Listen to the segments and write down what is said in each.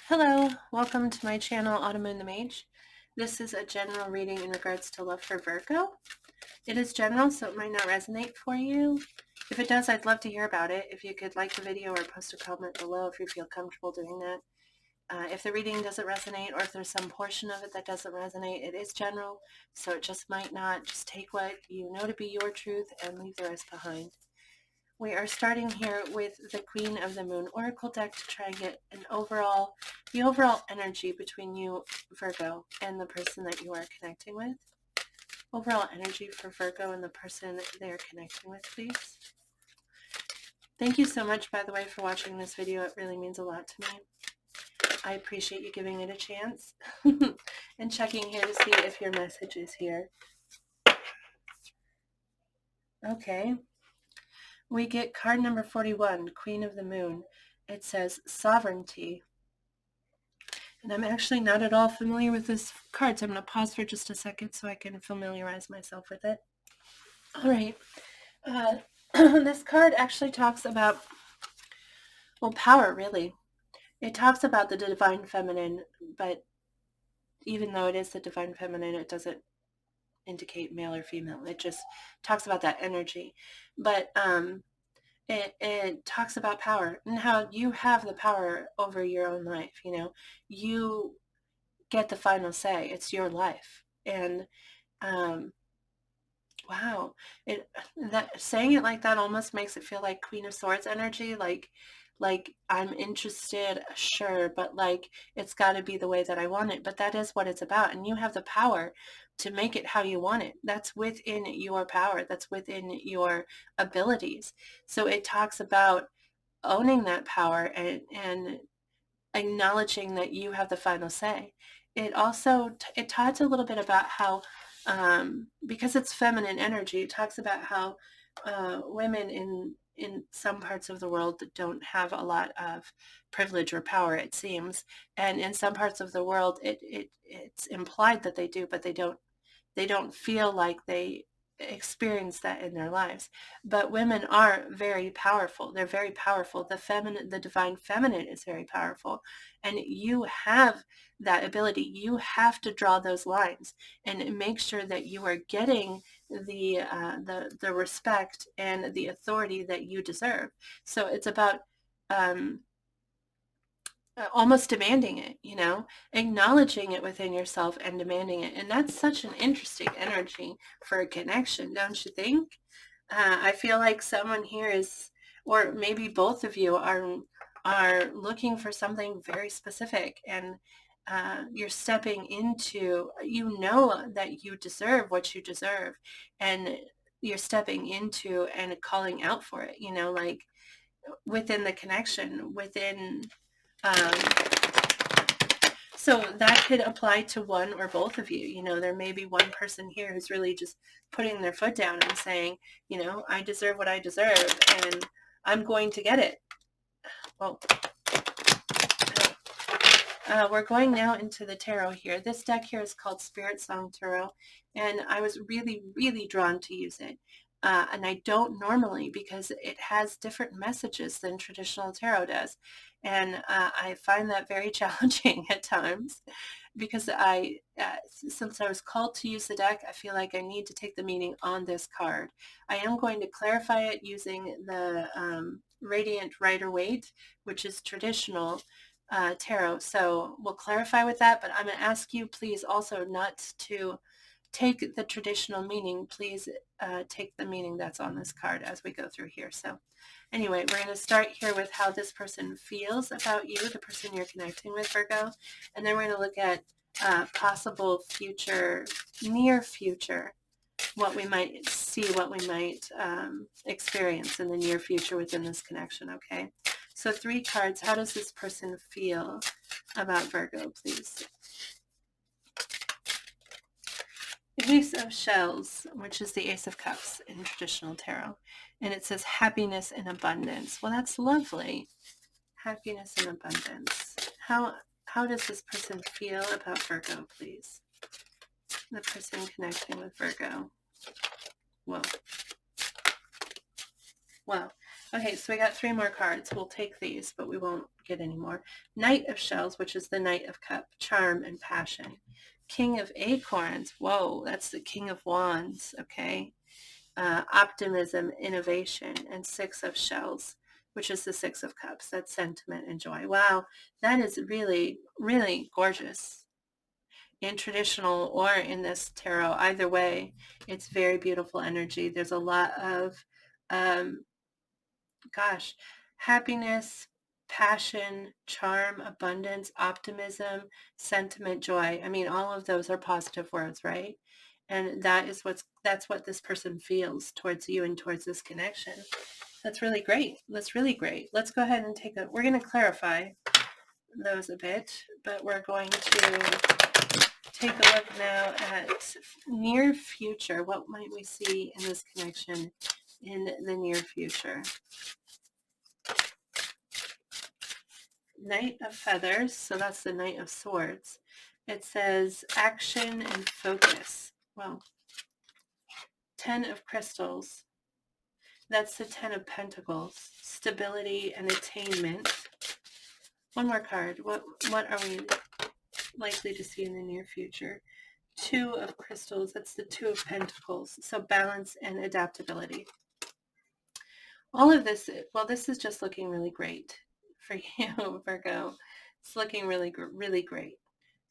Hello, welcome to my channel, Autumn and the Mage. This is a general reading in regards to love for Virgo. It is general, so it might not resonate for you. If it does, I'd love to hear about it. If you could like the video or post a comment below if you feel comfortable doing that. If the reading doesn't resonate, or if there's some portion of it that doesn't resonate, it is general, so it just might not. Just take what you know to be your truth and leave the rest behind. We are starting here with the Queen of the Moon Oracle deck to try and get the overall energy between you, Virgo, and the person that you are connecting with. Overall energy for Virgo and the person that they are connecting with, please. Thank you so much, by the way, for watching this video. It really means a lot to me. I appreciate you giving it a chance and checking here to see if your message is here. Okay. We get card number 41, Queen of the Moon. It says sovereignty. And I'm actually not at all familiar with this card, so I'm going to pause for just a second so I can familiarize myself with it. All right. This card actually talks about, well, power, really. It talks about the divine feminine, but even though it is the divine feminine, it doesn't indicate male or female. It just talks about that energy. But it talks about power and how you have the power over your own life. You know, you get the final say. It's your life. And wow, that saying it like that almost makes it feel like Queen of Swords energy, like I'm interested, sure, but like it's got to be the way that I want it. But that is what it's about, and you have the power to make it how you want it. That's within your power. That's within your abilities. So it talks about owning that power and acknowledging that you have the final say. It also it talks a little bit about how because it's feminine energy, it talks about how women in some parts of the world don't have a lot of privilege or power, it seems, and in some parts of the world it's implied that they do, but they don't feel like they experience that in their lives. But women are very powerful. They're very powerful. The divine feminine is very powerful, and you have that ability. You have to draw those lines and make sure that you are getting the respect and the authority that you deserve. So it's about almost demanding it, acknowledging it within yourself and demanding it. And that's such an interesting energy for a connection, don't you think? I feel like someone here is, or maybe both of you are looking for something very specific, and you're stepping into, that you deserve what you deserve, and you're stepping into and calling out for it, like within the connection, within um, so that could apply to one or both of you. There may be one person here who's really just putting their foot down and saying, I deserve what I deserve and I'm going to get it. Well, we're going now into the tarot here. This deck here is called Spirit Song Tarot, and I was really, really drawn to use it. And I don't normally, because it has different messages than traditional tarot does. And I find that very challenging at times, because since I was called to use the deck, I feel like I need to take the meaning on this card. I am going to clarify it using the Radiant Rider-Waite, which is traditional tarot. So we'll clarify with that, but I'm going to ask you please also not to take the traditional meaning. Please take the meaning that's on this card as we go through here. So anyway, we're going to start here with how this person feels about you, the person you're connecting with, Virgo, and then we're going to look at possible future, near future, what we might see, what we might experience in the near future within this connection, okay? So 3 cards. How does this person feel about Virgo, please? The Ace of Shells, which is the Ace of Cups in traditional tarot. And it says happiness and abundance. Well, that's lovely. Happiness and abundance. How does this person feel about Virgo, please? The person connecting with Virgo. Well, Okay, so we got 3 more cards. We'll take these, but we won't get any more. Knight of Shells, which is the Knight of Cup, charm and passion. King of Acorns. Whoa, that's the King of Wands. Okay. Optimism, innovation, and 6 of Shells, which is the 6 of Cups. That's sentiment and joy. Wow, that is really, really gorgeous. In traditional or in this tarot, either way, it's very beautiful energy. There's a lot of um, gosh, happiness, passion, charm, abundance, optimism, sentiment, joy. I mean, all of those are positive words, right? And that's what this person feels towards you and towards this connection. That's really great. That's really great. Let's go ahead and we're going to clarify those a bit, but we're going to take a look now at near future. What might we see in this connection in the near future? Knight of Feathers, so that's the Knight of Swords. It says action and focus. Well, 10 of Crystals. That's the 10 of Pentacles. Stability and attainment. One more card. What are we likely to see in the near future? 2 of Crystals. That's the 2 of Pentacles. So balance and adaptability. All of this, well, this is just looking really great for you, Virgo. It's looking really, really great.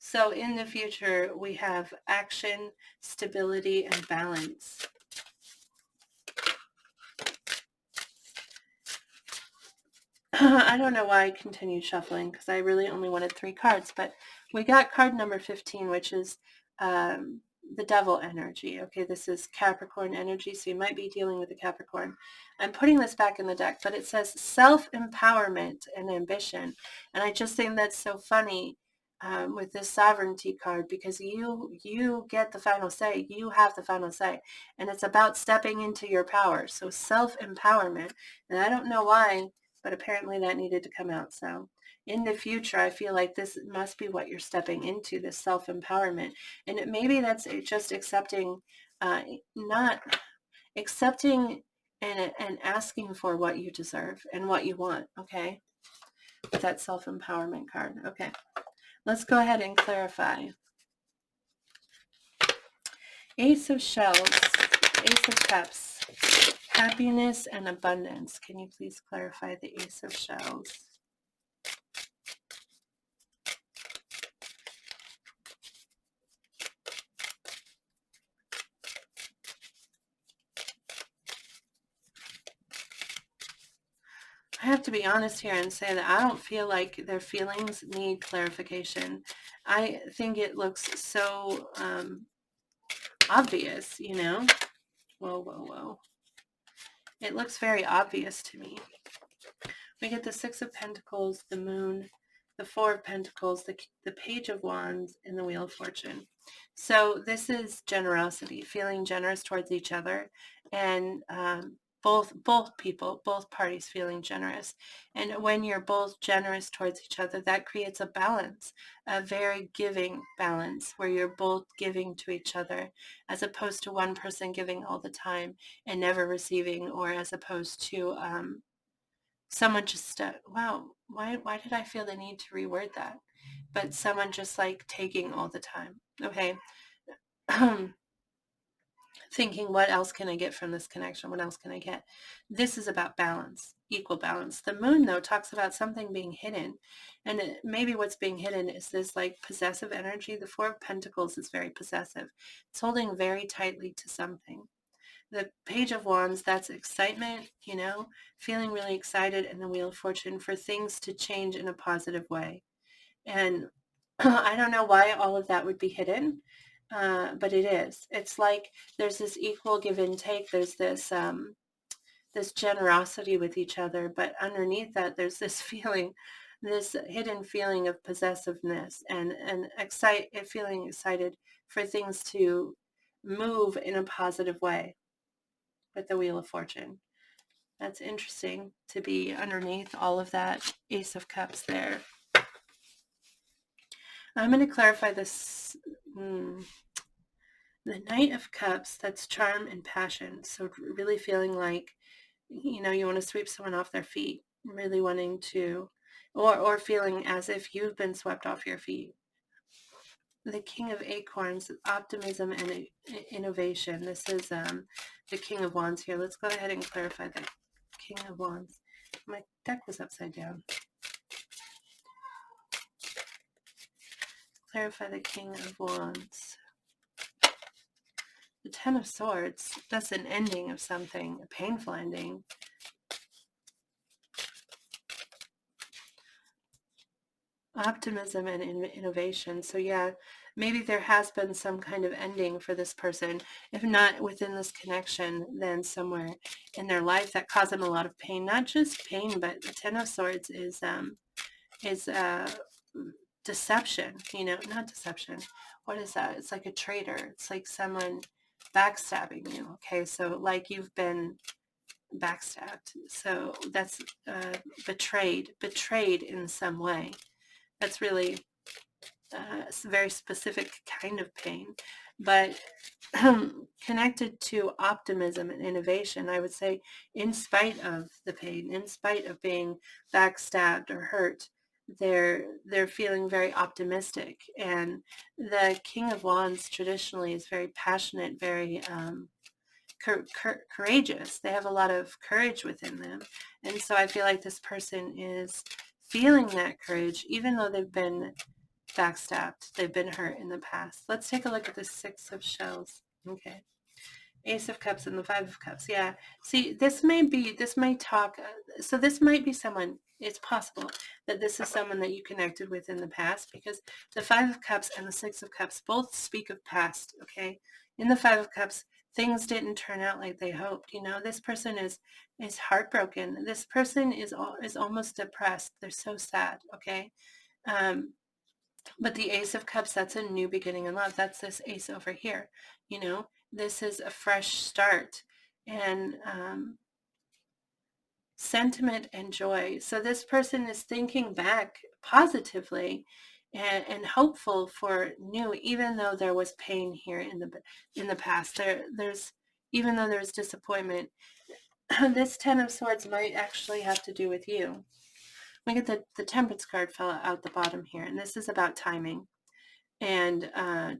So in the future, we have action, stability, and balance. I don't know why I continued shuffling because I really only wanted 3 cards, but we got card number 15, which is the devil energy. Okay, this is Capricorn energy, so you might be dealing with a Capricorn. I'm putting this back in the deck, but it says self-empowerment and ambition. And I just think that's so funny with this sovereignty card, because you get the final say. You have the final say. And it's about stepping into your power. So self-empowerment. And I don't know why, but apparently that needed to come out. So in the future, I feel like this must be what you're stepping into, this self-empowerment. And maybe that's just accepting, not accepting and asking for what you deserve and what you want, okay? That self-empowerment card. Okay, let's go ahead and clarify. Ace of Shells, Ace of Cups, happiness and abundance. Can you please clarify the Ace of Shells? I have to be honest here and say that I don't feel like their feelings need clarification. I think it looks so obvious, you know? Whoa, whoa, whoa. It looks very obvious to me. We get the 6 of Pentacles, the Moon, the 4 of Pentacles, the Page of Wands, and the Wheel of Fortune. So this is generosity, feeling generous towards each other, and both parties feeling generous. And when you're both generous towards each other, that creates a balance, a very giving balance, where you're both giving to each other, as opposed to one person giving all the time and never receiving, or as opposed to someone just, wow, why did I feel the need to reword that? But someone just like taking all the time. Okay. Thinking, what else can I get from this connection? What else can I get? This is about balance, equal balance. The Moon, though, talks about something being hidden. And maybe what's being hidden is this like possessive energy. The 4 of Pentacles is very possessive. It's holding very tightly to something. The Page of Wands, that's excitement, you know, feeling really excited, and the Wheel of Fortune for things to change in a positive way. And I don't know why all of that would be hidden, but it is. It's like there's this equal give and take. There's this this generosity with each other, but underneath that, there's this feeling, this hidden feeling of possessiveness and feeling excited for things to move in a positive way. With the Wheel of Fortune. That's interesting to be underneath all of that Ace of Cups there. I'm going to clarify this. The Knight of Cups, that's charm and passion. So really feeling like you want to sweep someone off their feet, really wanting to, or feeling as if you've been swept off your feet. The King of Acorns, optimism and innovation. This is the King of Wands here. Let's go ahead and clarify the King of Wands. My deck was upside down. Clarify the King of Wands. The Ten of Swords, that's an ending of something, a painful ending. Optimism and innovation. So yeah, maybe there has been some kind of ending for this person. If not within this connection, then somewhere in their life that caused them a lot of pain. Not just pain, but the Ten of Swords is deception. Not deception. What is that? It's like a traitor. It's like someone backstabbing you. Okay, so like you've been backstabbed. So that's betrayed in some way. That's really a very specific kind of pain, but connected to optimism and innovation, I would say, in spite of the pain, in spite of being backstabbed or hurt, they're feeling very optimistic. And the King of Wands traditionally is very passionate, very courageous. They have a lot of courage within them. And so I feel like this person is feeling that courage, even though they've been backstabbed, they've been hurt in the past. Let's take a look at the Six of Shells. Okay. Ace of Cups and the Five of Cups. Yeah. See, this may talk, so this might be someone, it's possible that this is someone that you connected with in the past, because the Five of Cups and the Six of Cups both speak of past, okay? In the Five of Cups, things didn't turn out like they hoped. This person is heartbroken. This person is almost depressed. They're so sad, okay? But the Ace of Cups, that's a new beginning in love. That's this ace over here. This is a fresh start and sentiment and joy. So this person is thinking back positively and hopeful for new, even though there was pain here in the past. There's even though there's disappointment. This Ten of Swords might actually have to do with you. Look at the Temperance card fell out the bottom here, and this is about timing and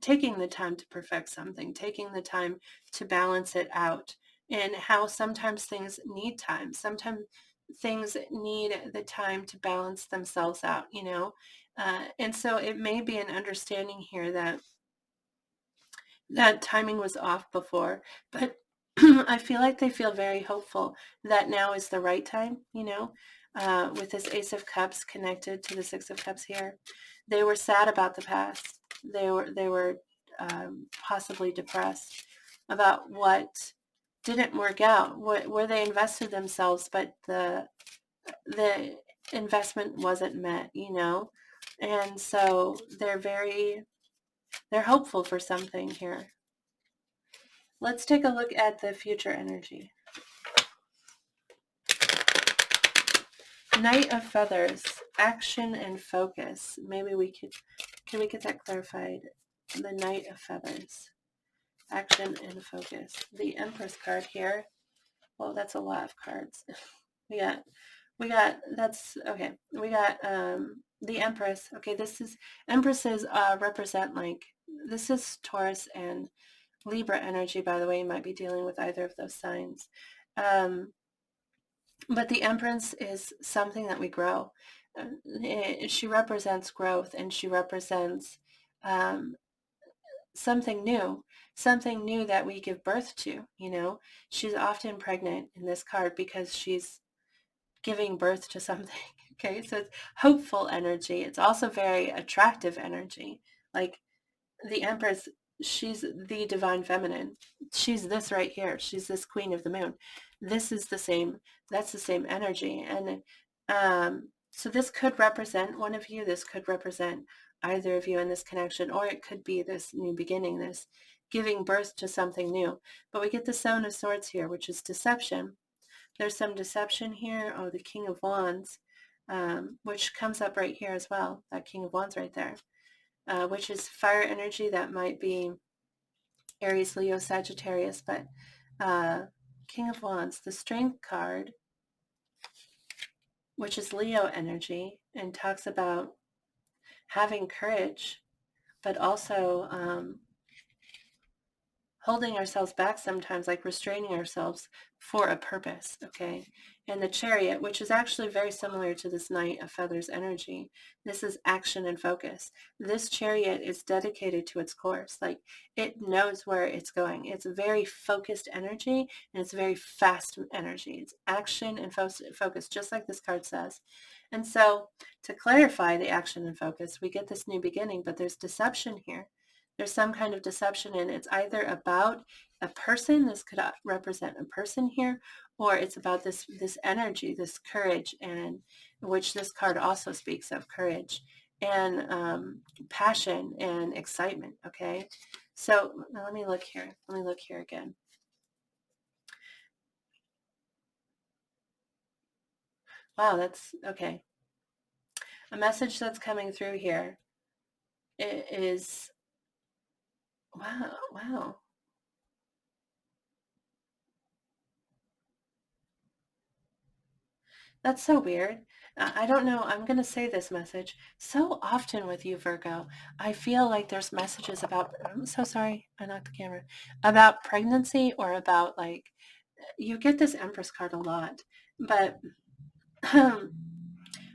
taking the time to perfect something, taking the time to balance it out, and how sometimes things need time. Sometimes things need the time to balance themselves out, and so it may be an understanding here that timing was off before, but I feel like they feel very hopeful that now is the right time, with this Ace of Cups connected to the Six of Cups here. They were sad about the past. They were possibly depressed about what didn't work out, where they invested themselves, but the investment wasn't met, and so they're hopeful for something here. Let's take a look at the future energy. Knight of Feathers, action and focus. Maybe can we get that clarified? The Knight of Feathers, action and focus. The Empress card here. Well, that's a lot of cards. we got, that's, okay. We got the Empress. Okay, Empresses represent this is Taurus and Libra energy, by the way. You might be dealing with either of those signs. But the Empress is something that we grow. She represents growth, and she represents something new that we give birth to. She's often pregnant in this card because she's giving birth to something. Okay, so it's hopeful energy. It's also very attractive energy. Like the Empress, she's the divine feminine. She's this right here. She's this queen of the moon. That's the same energy. And so this could represent one of you. This could represent either of you in this connection, or it could be this new beginning, this giving birth to something new. But we get the Seven of Swords here, which is deception. There's some deception here. Oh, the King of Wands, which comes up right here as well. That King of Wands right there. Which is fire energy. That might be Aries, Leo, Sagittarius, but King of Wands, the Strength card, which is Leo energy and talks about having courage, but also holding ourselves back sometimes, like restraining ourselves for a purpose, okay? And the Chariot, which is actually very similar to this Knight of Feathers energy, this is action and focus. This Chariot is dedicated to its course. Like, it knows where it's going. It's very focused energy, and it's very fast energy. It's action and focus, just like this card says. And so, to clarify the action and focus, we get this new beginning, but there's deception here. There's some kind of deception, and it's either about a person. This could represent a person here, or it's about this energy, this courage, and which this card also speaks of, courage and passion and excitement. Okay, so now let me look here. Let me look here again. Wow, that's okay. A message that's coming through here is wow, wow. That's so weird. I don't know. I'm going to say this message. So often with you, Virgo, I feel like there's messages about, I'm so sorry, I knocked the camera, about pregnancy or about like, you get this Empress card a lot, but,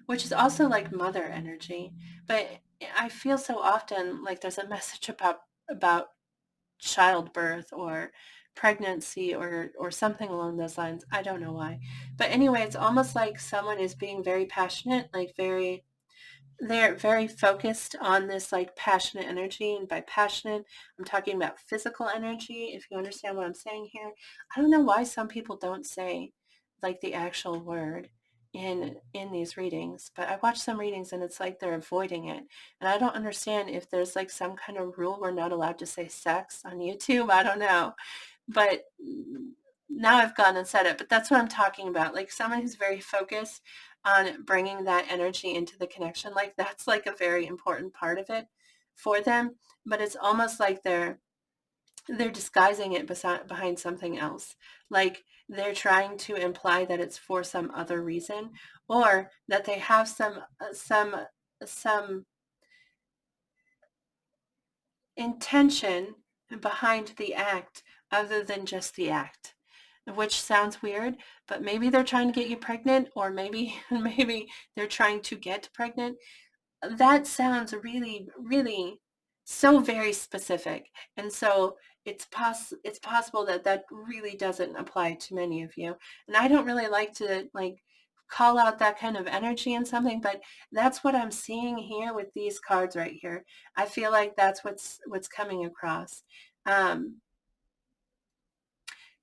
which is also like mother energy. But I feel so often like there's a message about childbirth or pregnancy or something along those lines. I don't know why. But anyway, it's almost like someone is being very passionate, like they're very focused on this like passionate energy. And by passionate, I'm talking about physical energy, if you understand what I'm saying here. I don't know why some people don't say like the actual word in these readings, but I watch some readings and it's like they're avoiding it. And I don't understand if there's like some kind of rule we're not allowed to say sex on YouTube. I don't know. But now I've gone and said it, but that's what I'm talking about. Like someone who's very focused on bringing that energy into the connection. Like that's like a very important part of it for them. But it's almost like they're disguising it behind something else. Like they're trying to imply that it's for some other reason, or that they have some intention behind the act other than just the act, which sounds weird, but maybe they're trying to get you pregnant, or maybe they're trying to get pregnant. That sounds really, really so very specific. And so it's possible that that really doesn't apply to many of you. And I don't really like to like call out that kind of energy in something, but that's what I'm seeing here with these cards right here. I feel like that's what's coming across. Um,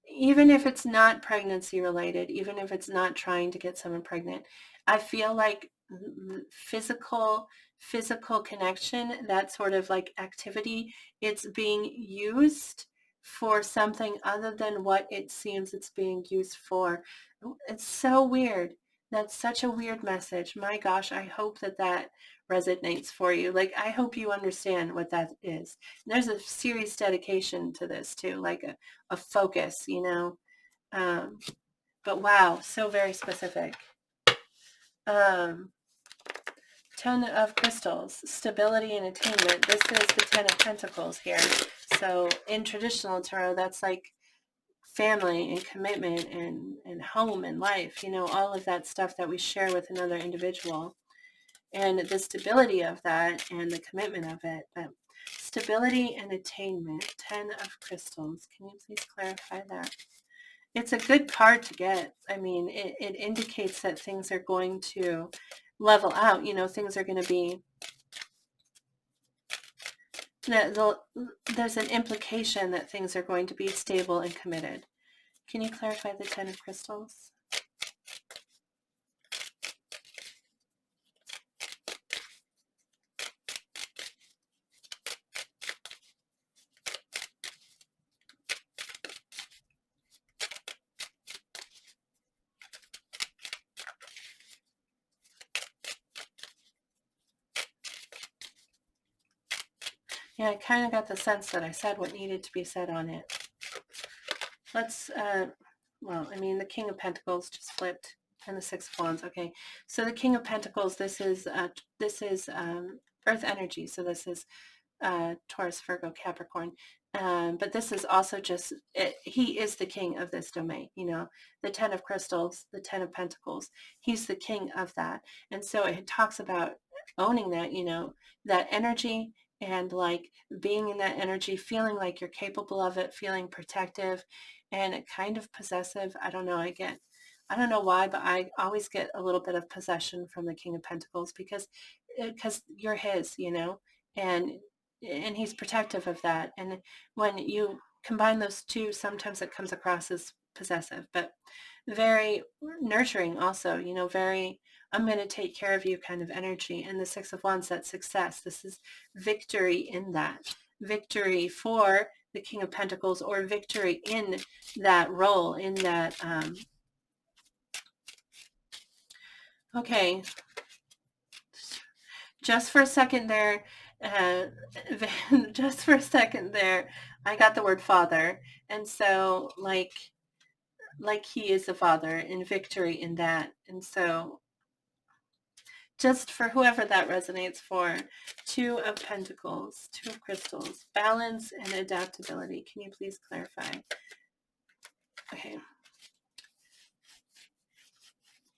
Even if it's not pregnancy related, even if it's not trying to get someone pregnant, I feel like physical connection, that sort of like activity, it's being used for something other than what it seems it's being used for. It's so weird. That's such a weird message. My gosh, I hope that that resonates for you. Like, I hope you understand what that is. And there's a serious dedication to this too, like a focus, you know. Um, but wow, so very specific. Um, 10 of Crystals, stability and attainment. This is the 10 of Pentacles here. So in traditional tarot, that's like family and commitment and home and life, you know, all of that stuff that we share with another individual. And the stability of that and the commitment of it. But stability and attainment, 10 of Crystals. Can you please clarify that? It's a good card to get. I mean, it indicates that things are going to level out. You know, things are going to be, there's an implication that things are going to be stable and committed. Can you clarify the 10 of Crystals? Yeah, I kind of got the sense that I said what needed to be said on it. Let's well, I mean, the King of Pentacles just flipped and the Six of Wands. Okay, so the King of Pentacles, this is Earth energy. So this is Taurus, Virgo, Capricorn. But this is also just, he is the king of this domain, you know, the 10 of crystals, the 10 of pentacles. He's the king of that. And so it talks about owning that, you know, that energy and like being in that energy, feeling like you're capable of it, feeling protective and kind of possessive. I don't know. I don't know why, but I always get a little bit of possession from the King of Pentacles because you're his, you know, and he's protective of that. And when you combine those two, sometimes it comes across as possessive, but very nurturing also, you know, very, I'm going to take care of you kind of energy. And the Six of Wands, that success, this is victory in that. Victory for the King of Pentacles, or victory in that role, in that, okay, just for a second there, uh, just for a second there, I got the word father. And so like he is a father in victory in that. And so just for whoever that resonates for, Two of Pentacles, Two of Crystals, balance and adaptability. Can you please clarify? Okay.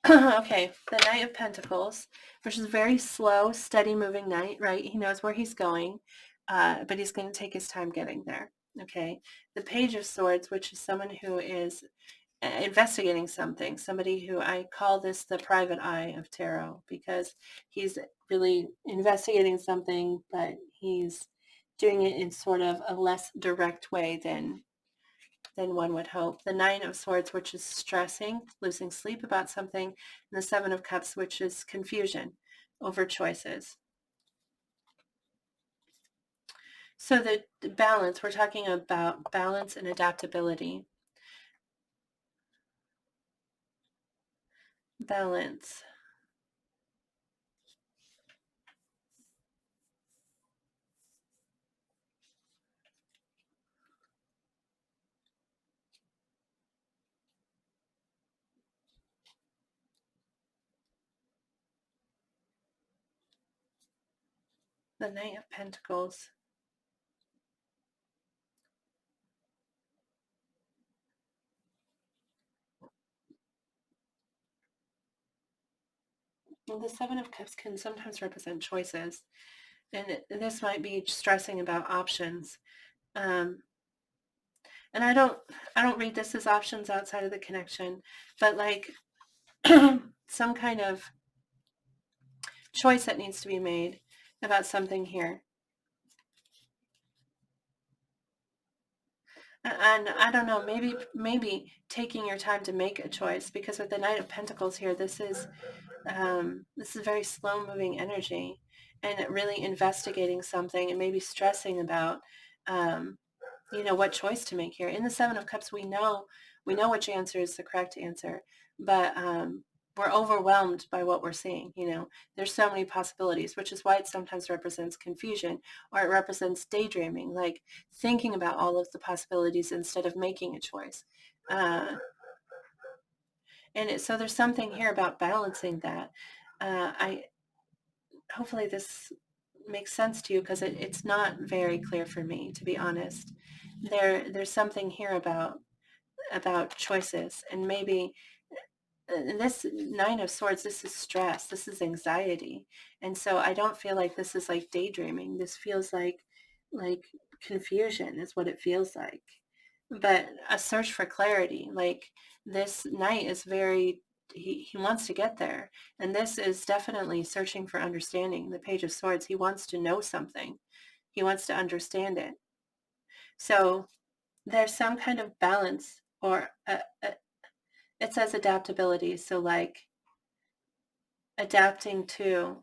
Okay, the Knight of Pentacles, which is a very slow, steady moving knight, right? He knows where he's going, but he's going to take his time getting there. Okay. The Page of Swords, which is someone who is investigating something, somebody who, I call this the private eye of tarot, because he's really investigating something, but he's doing it in sort of a less direct way than one would hope. The Nine of Swords, which is stressing, losing sleep about something, and the Seven of Cups, which is confusion over choices. So the balance, we're talking about balance and adaptability. Balance. The Knight of Pentacles. Well, the Seven of Cups can sometimes represent choices, and this might be stressing about options. And I don't read this as options outside of the connection, but like some kind of choice that needs to be made about something here. And I don't know, maybe taking your time to make a choice, because with the Knight of Pentacles here, this is very slow moving energy, and really investigating something and maybe stressing about you know, what choice to make here. In the Seven of Cups, we know which answer is the correct answer, but we're overwhelmed by what we're seeing. You know, there's so many possibilities, which is why it sometimes represents confusion, or it represents daydreaming, like thinking about all of the possibilities instead of making a choice. So there's something here about balancing that. I hopefully this makes sense to you, because it's not very clear for me, to be honest. There's something here about choices, and maybe this Nine of Swords, this is stress, this is anxiety, and so I don't feel like this is like daydreaming. This feels like confusion is what it feels like, but a search for clarity. Like this knight is very, he wants to get there, and this is definitely searching for understanding. The Page of Swords, he wants to know something, he wants to understand it. So there's some kind of balance, or it says adaptability, so like adapting to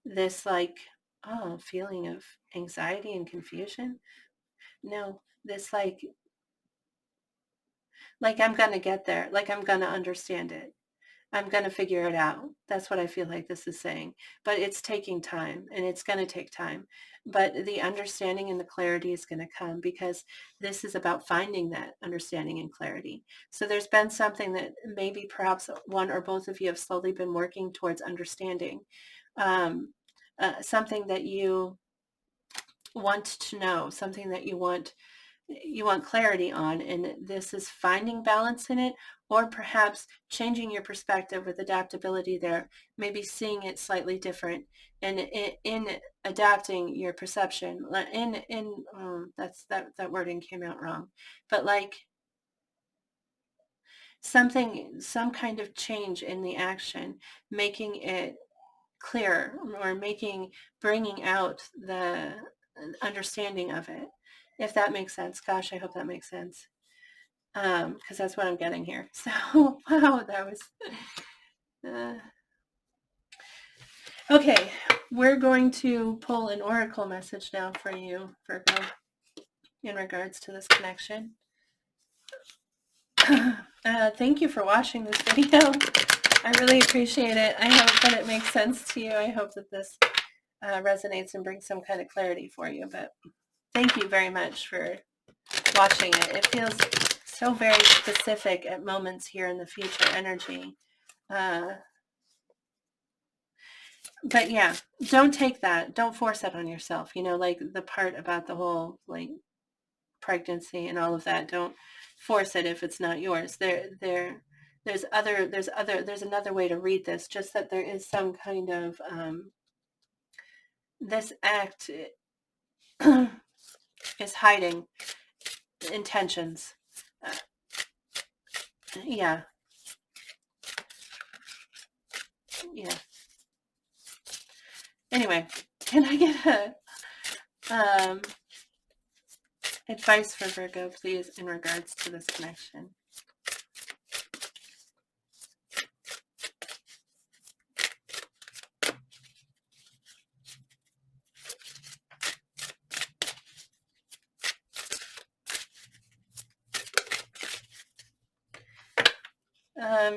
this, like, oh, feeling of anxiety and confusion. No, this like I'm gonna get there, like I'm gonna understand it. I'm going to figure it out. That's what I feel like this is saying. But it's taking time, and it's going to take time. But the understanding and the clarity is going to come, because this is about finding that understanding and clarity. So there's been something that maybe perhaps one or both of you have slowly been working towards understanding, something that you want to know, something that you want clarity on, and this is finding balance in it, or perhaps changing your perspective with adaptability there, maybe seeing it slightly different, and in adapting your perception, that wording came out wrong, but like some kind of change in the action, making it clearer, or bringing out the understanding of it, if that makes sense. Gosh, I hope that makes sense, because that's what I'm getting here. So, wow, that was okay. We're going to pull an oracle message now for you, Virgo, in regards to this connection. Thank you for watching this video. I really appreciate it. I hope that it makes sense to you. I hope that this resonates and brings some kind of clarity for you. But thank you very much for watching it. It feels so very specific at moments here in the future energy. But yeah, don't take that. Don't force that on yourself. Like the part about the whole like pregnancy and all of that. Don't force it if it's not yours. There's another way to read this. Just that there is some kind of this act is hiding intentions. Yeah. Yeah. Anyway, can I get a advice for Virgo, please, in regards to this connection?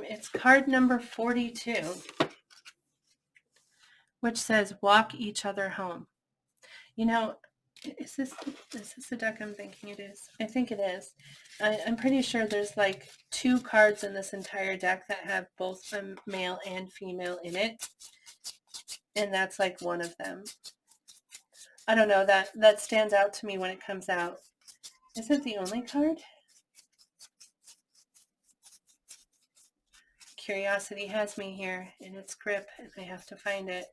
It's card number 42, which says walk each other home. Is this the deck I'm thinking it is? I think it is. I'm pretty sure there's like 2 cards in this entire deck that have both a male and female in it, and that's like one of them. I don't know, that stands out to me when it comes out. Is it the only card? Curiosity has me here in its grip, and I have to find it.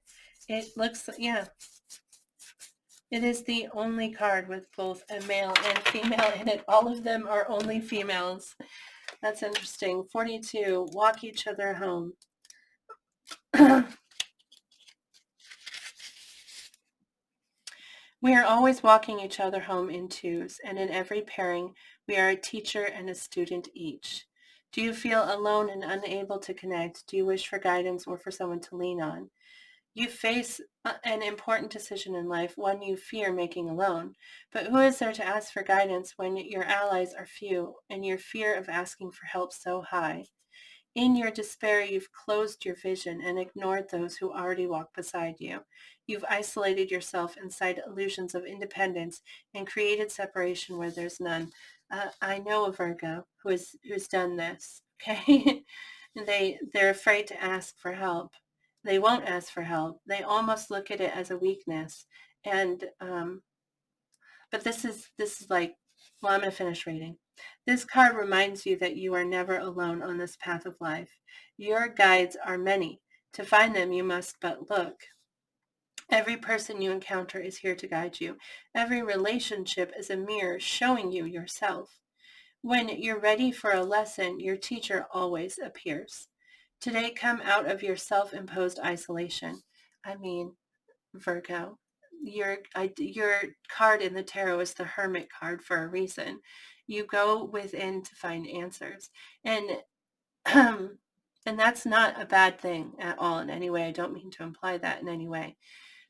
It looks, yeah. It is the only card with both a male and female in it. All of them are only females. That's interesting. 42, walk each other home. We are always walking each other home in twos, and in every pairing, we are a teacher and a student each. Do you feel alone and unable to connect? Do you wish for guidance or for someone to lean on? You face an important decision in life, one you fear making alone. But who is there to ask for guidance when your allies are few and your fear of asking for help so high? In your despair, you've closed your vision and ignored those who already walk beside you. You've isolated yourself inside illusions of independence and created separation where there's none. I know a Virgo who's done this. Okay, they're afraid to ask for help. They won't ask for help. They almost look at it as a weakness. And but this is like, well, I'm going to finish reading. This card reminds you that you are never alone on this path of life. Your guides are many. To find them, you must but look. Every person you encounter is here to guide you. Every relationship is a mirror showing you yourself. When you're ready for a lesson, your teacher always appears. Today, come out of your self-imposed isolation. I mean, Virgo, your card in the tarot is the Hermit card for a reason. You go within to find answers, and and that's not a bad thing at all in any way. I don't mean to imply that in any way,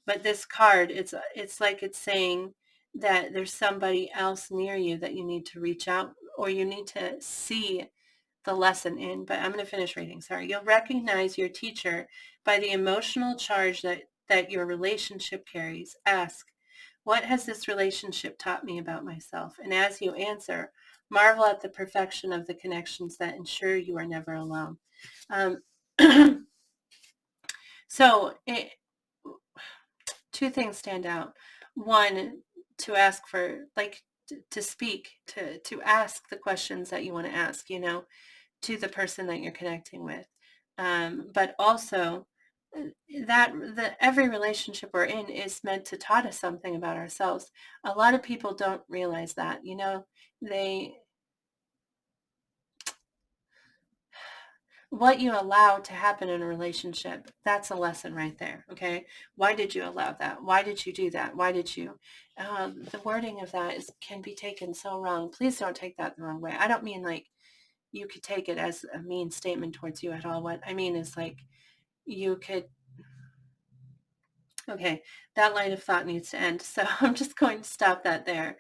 but this card, it's like it's saying that there's somebody else near you that you need to reach out, or you need to see the lesson in, but I'm going to finish reading. Sorry. You'll recognize your teacher by the emotional charge that your relationship carries. Ask, what has this relationship taught me about myself? And as you answer, marvel at the perfection of the connections that ensure you are never alone. So two things stand out. One, to ask for, like, to speak, to ask the questions that you want to ask, to the person that you're connecting with. But also that every relationship we're in is meant to taught us something about ourselves. A lot of people don't realize that, what you allow to happen in a relationship, that's a lesson right there. Okay. Why did you allow that? Why did you do that? Why did you, the wording of that can be taken so wrong. Please don't take that the wrong way. I don't mean like you could take it as a mean statement towards you at all. What I mean is like you could, okay, that line of thought needs to end. So I'm just going to stop that there.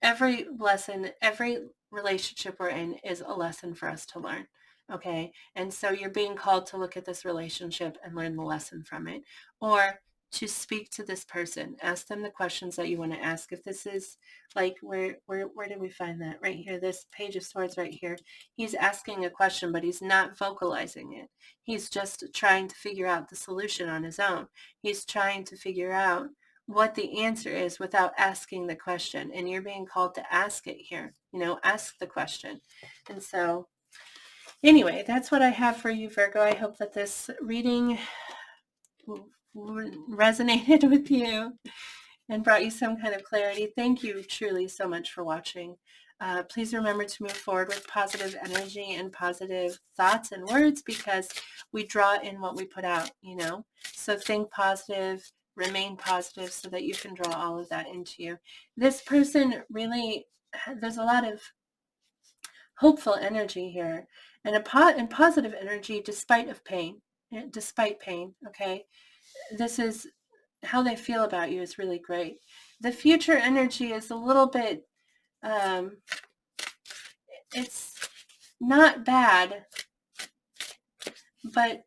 Every lesson, every relationship we're in is a lesson for us to learn. Okay. And so you're being called to look at this relationship and learn the lesson from it, or to speak to this person, ask them the questions that you want to ask. If this is like, where did we find that? Right here, this Page of Swords right here. He's asking a question, but he's not vocalizing it. He's just trying to figure out the solution on his own. He's trying to figure out what the answer is without asking the question. And you're being called to ask it here, ask the question. And so anyway, that's what I have for you, Virgo. I hope that this reading resonated with you and brought you some kind of clarity. Thank you truly so much for watching. Please remember to move forward with positive energy and positive thoughts and words, because we draw in what we put out, So think positive, remain positive, so that you can draw all of that into you. This person really, there's a lot of hopeful energy here, and positive energy despite pain, okay? This is how they feel about you is really great. The future energy is a little bit, it's not bad, but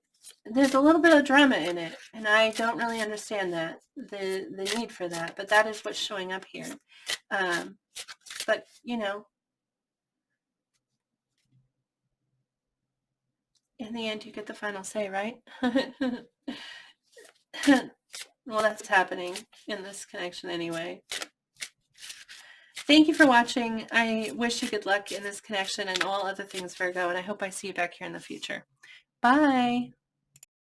there's a little bit of drama in it, and I don't really understand that, the need for that, but that is what's showing up here. But, in the end, you get the final say, right? Well, that's happening in this connection anyway. Thank you for watching. I wish you good luck in this connection and all other things, Virgo, and I hope I see you back here in the future. Bye.